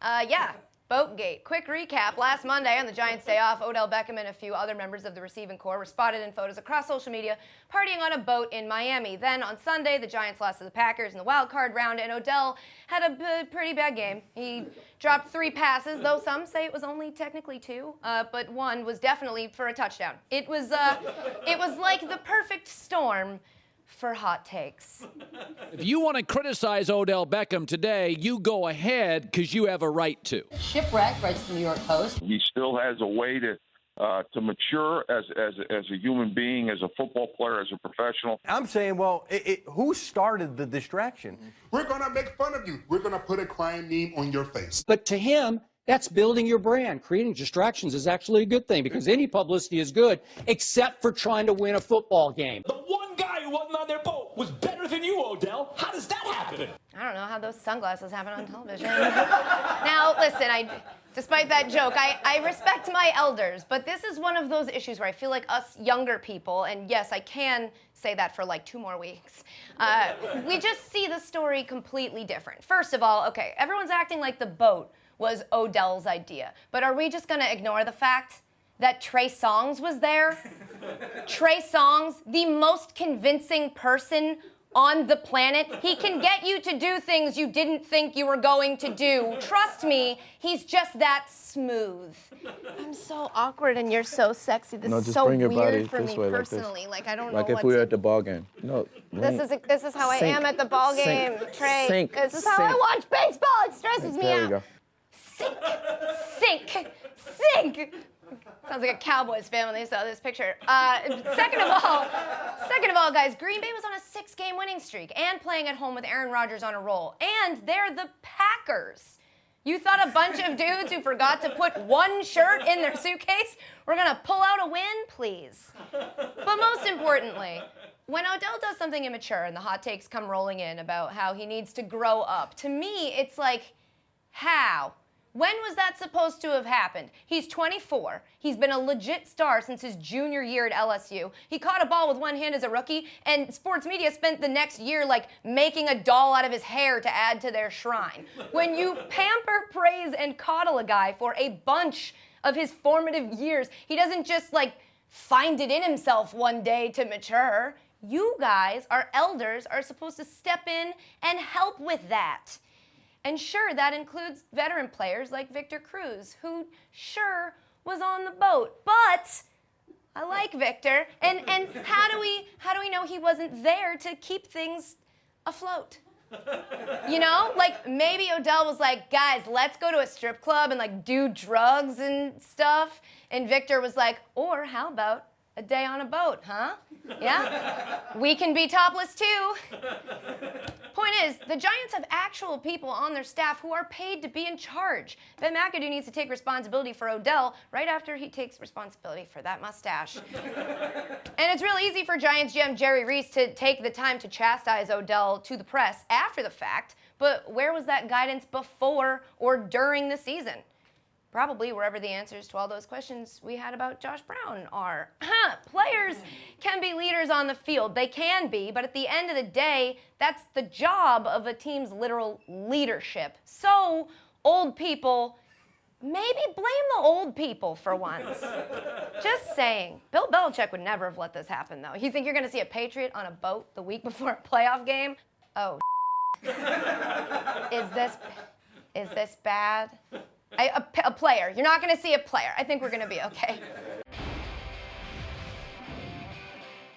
Yeah, Boatgate. Quick recap. Last Monday on the Giants' day off, Odell Beckham and a few other members of the receiving corps were spotted in photos across social media partying on a boat in Miami. Then on Sunday, the Giants lost to the Packers in the wild card round, and Odell had a pretty bad game. He dropped 3 passes, though some say it was only technically 2, but one was definitely for a touchdown. It was like the perfect storm for hot takes. If you want to criticize Odell Beckham today, you go ahead, because you have a right to. Shipwreck, writes the New York Post. He still has a way to mature as a human being, as a football player, as a professional. I'm saying, well, who started the distraction? We're going to make fun of you. We're going to put a crying meme on your face. But to him, that's building your brand. Creating distractions is actually a good thing, because any publicity is good, except for trying to win a football game. The one guy who wasn't on their boat was better than you, Odell. How does that happen? I don't know how those sunglasses happen on television. Now, listen, despite that joke, I respect my elders, but this is one of those issues where I feel like us younger people, and yes, I can say that for like 2 more weeks, we just see the story completely different. First of all, okay, everyone's acting like the boat was Odell's idea, but are we just gonna ignore the fact that Trey Songz was there? Trey Songz, the most convincing person on the planet. He can get you to do things you didn't think you were going to do. Trust me, he's just that smooth. I'm so awkward and you're so sexy. This is so weird for me personally. Like I don't know like what if we were to... at the ball game. No. This is how I am at the ball game, Trey. This is how I watch baseball. It stresses me out. There we go. Sink. Sounds like a Cowboys fan when they saw this picture. Second of all, guys, Green Bay was on a 6-game winning streak and playing at home with Aaron Rodgers on a roll. And they're the Packers. You thought a bunch of dudes who forgot to put one shirt in their suitcase were gonna pull out a win? Please. But most importantly, when Odell does something immature and the hot takes come rolling in about how he needs to grow up, to me, it's like, how? When was that supposed to have happened? He's 24. He's been a legit star since his junior year at LSU. He caught a ball with one hand as a rookie, and sports media spent the next year like making a doll out of his hair to add to their shrine. When you pamper, praise, and coddle a guy for a bunch of his formative years, he doesn't just like find it in himself one day to mature. You guys, our elders, are supposed to step in and help with that. And sure, that includes veteran players like Victor Cruz, who sure was on the boat. But I like Victor. And how do we know he wasn't there to keep things afloat? You know, like maybe Odell was like, guys, let's go to a strip club and like do drugs and stuff. And Victor was like, or how about a day on a boat, huh? Yeah? We can be topless too. Point is, the Giants have actual people on their staff who are paid to be in charge. Ben McAdoo needs to take responsibility for Odell right after he takes responsibility for that mustache. And it's real easy for Giants GM Jerry Reese to take the time to chastise Odell to the press after the fact, but where was that guidance before or during the season? Probably wherever the answers to all those questions we had about Josh Brown are. Players can be leaders on the field. They can be, but at the end of the day, that's the job of a team's literal leadership. So, old people, maybe blame the old people for once. Just saying. Bill Belichick would never have let this happen, though. You think you're going to see a Patriot on a boat the week before a playoff game? Oh, Is this bad? A player. You're not going to see a player. I think we're going to be okay.